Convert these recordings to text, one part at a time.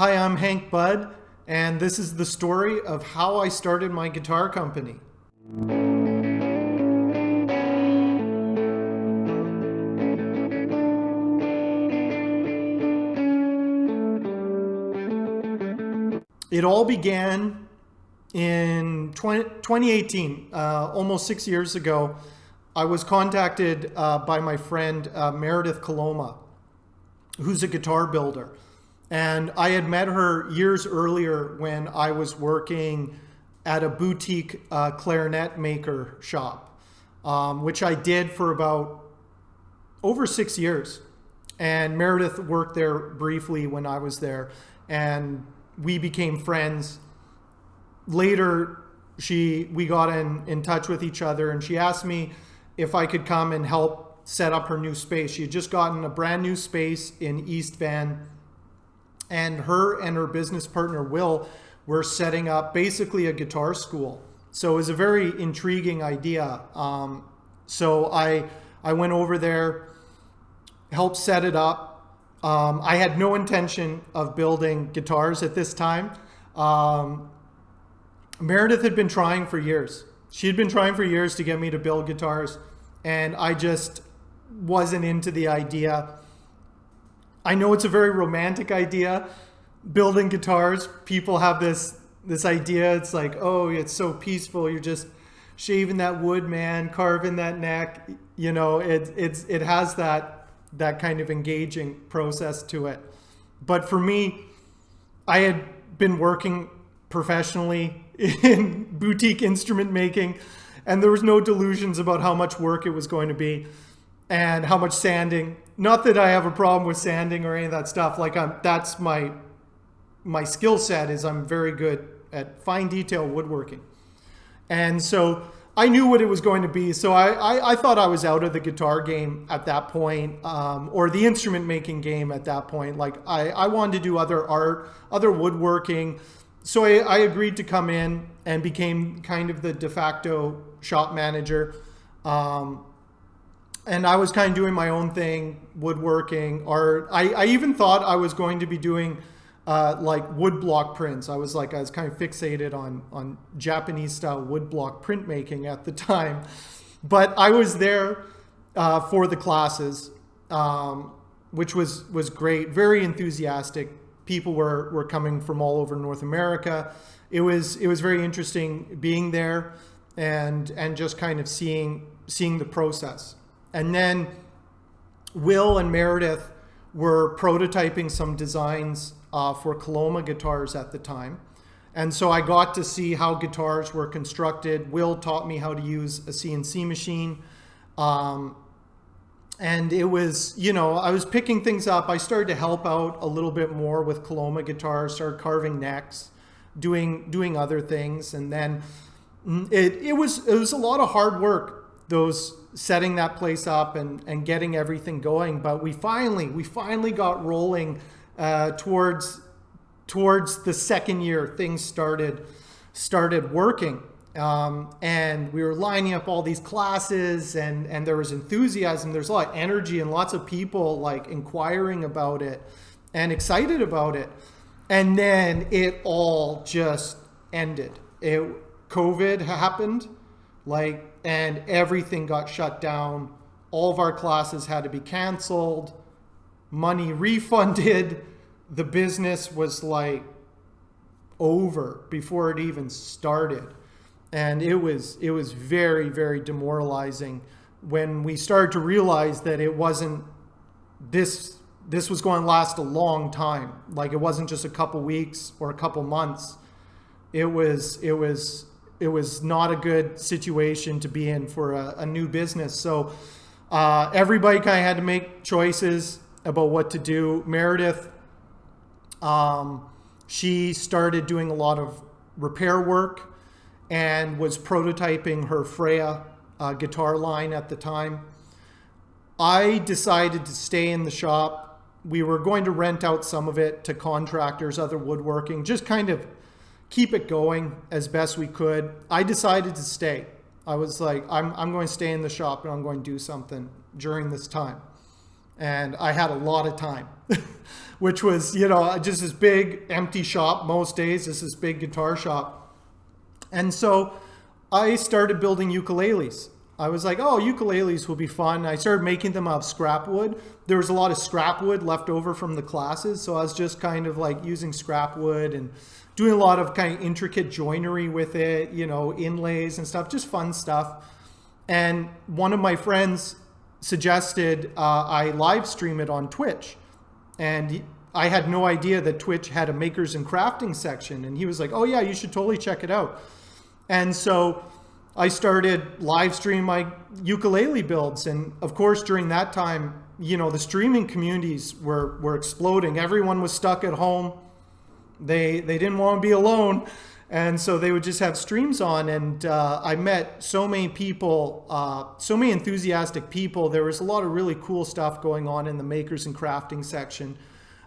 Hi, I'm Hank Budd, and this is the story of how I started my guitar company. It all began in 2018, almost 6 years ago. I was contacted by my friend Meredith Coloma, who's a guitar builder. And I had met her years earlier when I was working at a boutique clarinet maker shop, which I did for about over 6 years. And Meredith worked there briefly when I was there, and we became friends. Later, we got in touch with each other, and she asked me if I could come and help set up her new space. She had just gotten a brand new space in East Van, and her business partner Will were setting up basically a guitar school. So it was a very intriguing idea. So I went over there, helped set it up. I had no intention of building guitars at this time. Meredith had been trying for years. She had been trying for years to get me to build guitars, and I just wasn't into the idea. I know it's a very romantic idea, building guitars. People have this idea. It's like, oh, it's so peaceful. You're just shaving that wood, man, carving that neck. You know, it has that kind of engaging process to it. But for me, I had been working professionally in boutique instrument making, and there was no delusions about how much work it was going to be and how much sanding. Not that I have a problem with sanding or any of that stuff. Like that's my skill set is I'm very good at fine detail woodworking. And so I knew what it was going to be. So I thought I was out of the guitar game at that point, or the instrument making game at that point. Like I wanted to do other art, other woodworking. So I agreed to come in and became kind of the de facto shop manager. And I was kind of doing my own thing, woodworking, art. I even thought I was going to be doing like woodblock prints. I was kind of fixated on Japanese style woodblock printmaking at the time. But I was there for the classes, which was great, very enthusiastic. People were coming from all over North America. It was very interesting being there and just kind of seeing the process. And then Will and Meredith were prototyping some designs for Coloma guitars at the time. And so I got to see how guitars were constructed. Will taught me how to use a CNC machine. And it was, I was picking things up. I started to help out a little bit more with Coloma guitars, started carving necks, doing other things. And then it was a lot of hard work, setting that place up and getting everything going. But we finally got rolling towards the second year. Things started working. And we were lining up all these classes, and there was enthusiasm. There's a lot of energy and lots of people like inquiring about it and excited about it. And then it all just ended. COVID happened, and everything got shut down. All of our classes had to be canceled, money refunded. The business was over before it even started. And it was very, very demoralizing when we started to realize that it wasn't this was going to last a long time. Like, it wasn't just a couple weeks or a couple months. It was not a good situation to be in for a new business. So everybody kind of had to make choices about what to do. Meredith, she started doing a lot of repair work and was prototyping her Freya guitar line at the time. I decided to stay in the shop. We were going to rent out some of it to contractors, other woodworking, just kind of keep it going as best we could. I decided to stay. I was like, I'm going to stay in the shop and I'm going to do something during this time. and I had a lot of time, which was, you know, just this big empty shop most days, just this big guitar shop. And so I started building ukuleles. I was like, oh, ukuleles will be fun. I started making them out of scrap wood. There was a lot of scrap wood left over from the classes, so I was just kind of like using scrap wood and doing a lot of kind of intricate joinery with it, you know, inlays and stuff, just fun stuff. And one of my friends suggested I live stream it on Twitch. And I had no idea that Twitch had a makers and crafting section. And he was like, oh yeah, you should totally check it out. And so I started live stream my ukulele builds. And of course, during that time, you know, the streaming communities were exploding. Everyone was stuck at home. They didn't want to be alone. And so they would just have streams on. And I met so many people, so many enthusiastic people. There was a lot of really cool stuff going on in the makers and crafting section.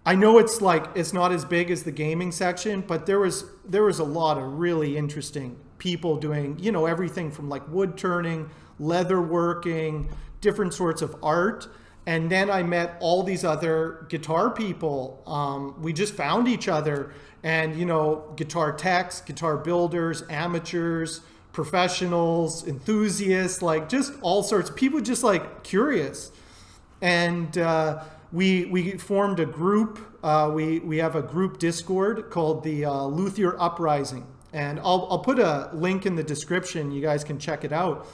I know it's not as big as the gaming section, but there was a lot of really interesting people doing, you know, everything from like wood turning, leather working, different sorts of art. And then I met all these other guitar people. We just found each other, and, you know, guitar techs, guitar builders, amateurs, professionals, enthusiasts, like just all sorts of people, just like curious. And we formed a group. We have a group Discord called the Luthier Uprising. And I'll put a link in the description. You guys can check it out.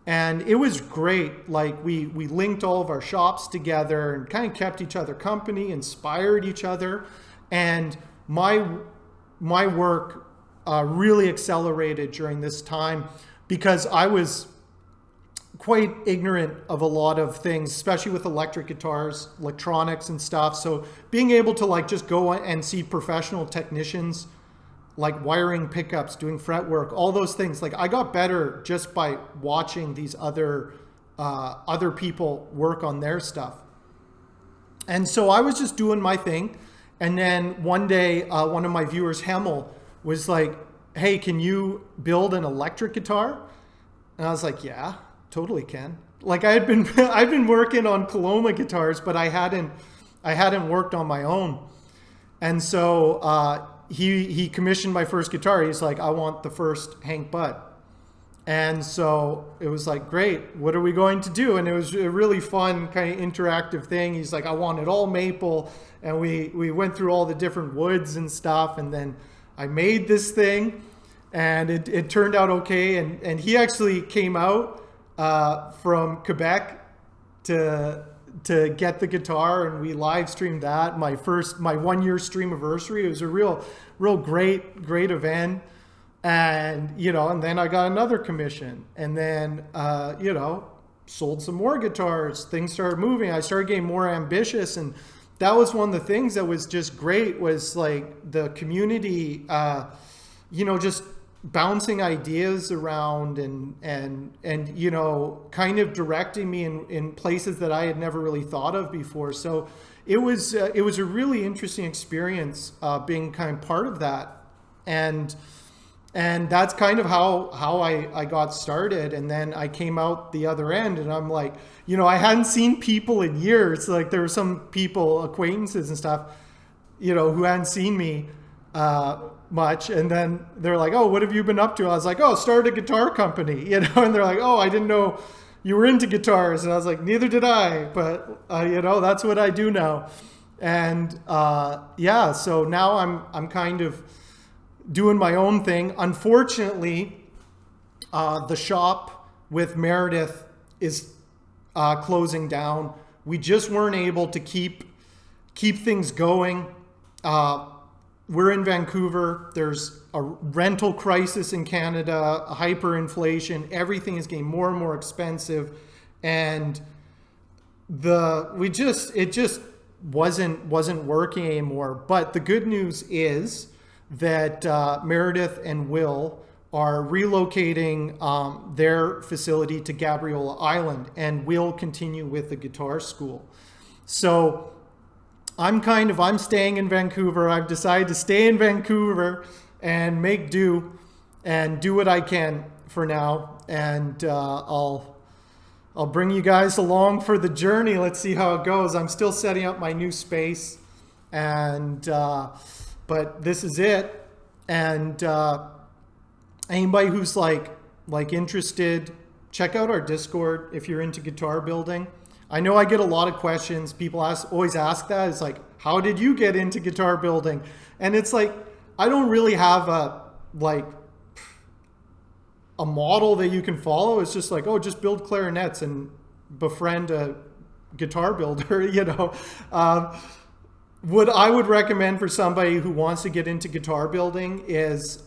And it was great. Like we linked all of our shops together and kind of kept each other company, inspired each other. And my work really accelerated during this time because I was quite ignorant of a lot of things, especially with electric guitars, electronics and stuff. So being able to like just go and see professional technicians, like wiring pickups, doing fretwork, all those things. Like I got better just by watching these other people work on their stuff. And so I was just doing my thing. And then one day, one of my viewers, Hemel, was like, hey, can you build an electric guitar? And I was like, yeah, totally can. Like I've been working on Coloma guitars, but I hadn't worked on my own. And so he commissioned my first guitar. He's like, I want the first Hank Budd. And so it was like, great, what are we going to do? And it was a really fun kind of interactive thing. He's like, I want it all maple. And we went through all the different woods and stuff. And then I made this thing, and it turned out okay. And he actually came out from Quebec to get the guitar, and we live streamed that. My 1 year stream anniversary. It was a real great event. And, you know, and then I got another commission, and then, you know, sold some more guitars. Things started moving. I started getting more ambitious. And that was one of the things that was just great, was like the community, you know, just bouncing ideas around and, you know, kind of directing me in places that I had never really thought of before. So it was a really interesting experience, being kind of part of that. And that's kind of how I got started. And then I came out the other end, and I'm like, you know, I hadn't seen people in years. Like there were some people, acquaintances and stuff, you know, who hadn't seen me much. And then they're like, oh, what have you been up to? I was like, oh, started a guitar company, you know. And they're like, oh, I didn't know you were into guitars. And I was like, neither did I. But, you know, that's what I do now. And yeah, so now I'm kind of doing my own thing. Unfortunately, the shop with Meredith is closing down. We just weren't able to keep things going. We're in Vancouver. There's a rental crisis in Canada, a hyperinflation. Everything is getting more and more expensive, and it just wasn't working anymore. But the good news is that Meredith and Will are relocating their facility to Gabriola Island, and will continue with the guitar school. So I'm staying in Vancouver. I've decided to stay in Vancouver and make do and do what I can for now. And I'll I'll bring you guys along for the journey. Let's see how it goes. I'm still setting up my new space, and but this is it. And anybody who's like interested, check out our Discord if you're into guitar building. I know I get a lot of questions. People always ask that. It's like, how did you get into guitar building? And it's like, I don't really have a model that you can follow. It's just like, oh, just build clarinets and befriend a guitar builder, you know. What I would recommend for somebody who wants to get into guitar building is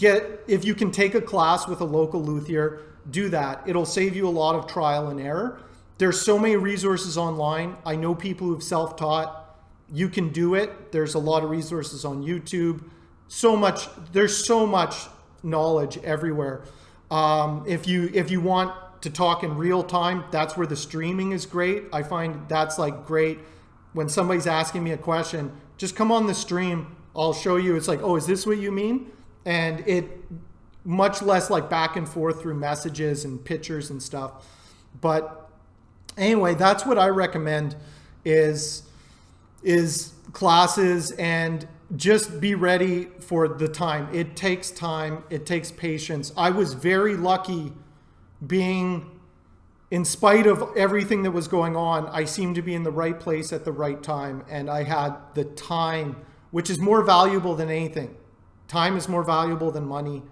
if you can take a class with a local luthier, do that. It'll save you a lot of trial and error. There's so many resources online. I know people who've self-taught. You can do it. There's a lot of resources on YouTube. There's so much knowledge everywhere. If you want to talk in real time, that's where the streaming is great. I find that's like great. When somebody's asking me a question, just come on the stream. I'll show you. It's like, oh, is this what you mean? And it much less like back and forth through messages and pictures and stuff. But anyway, that's what I recommend is classes, and just be ready for the time. It takes time. It takes patience. I was very lucky being, in spite of everything that was going on, I seemed to be in the right place at the right time. And I had the time, which is more valuable than anything. Time is more valuable than money.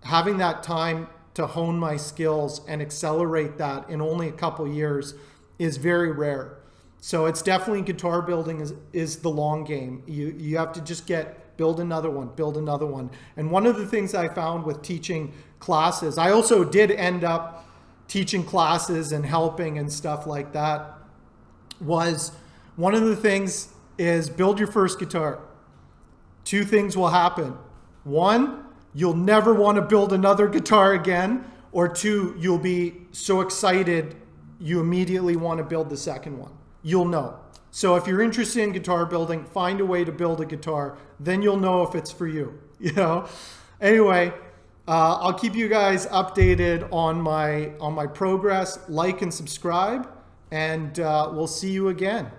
Having that time to hone my skills and accelerate that in only a couple years is very rare. So it's definitely, guitar building is the long game. You have to just build another one. And one of the things I found with teaching classes, I also did end up teaching classes and helping and stuff like that, was one of the things is build your first guitar. Two things will happen. One, you'll never want to build another guitar again. Or two, you'll be so excited you immediately want to build the second one. You'll know. So if you're interested in guitar building, find a way to build a guitar. Then you'll know if it's for you. You know. Anyway, I'll keep you guys updated on my progress. Like and subscribe, and we'll see you again.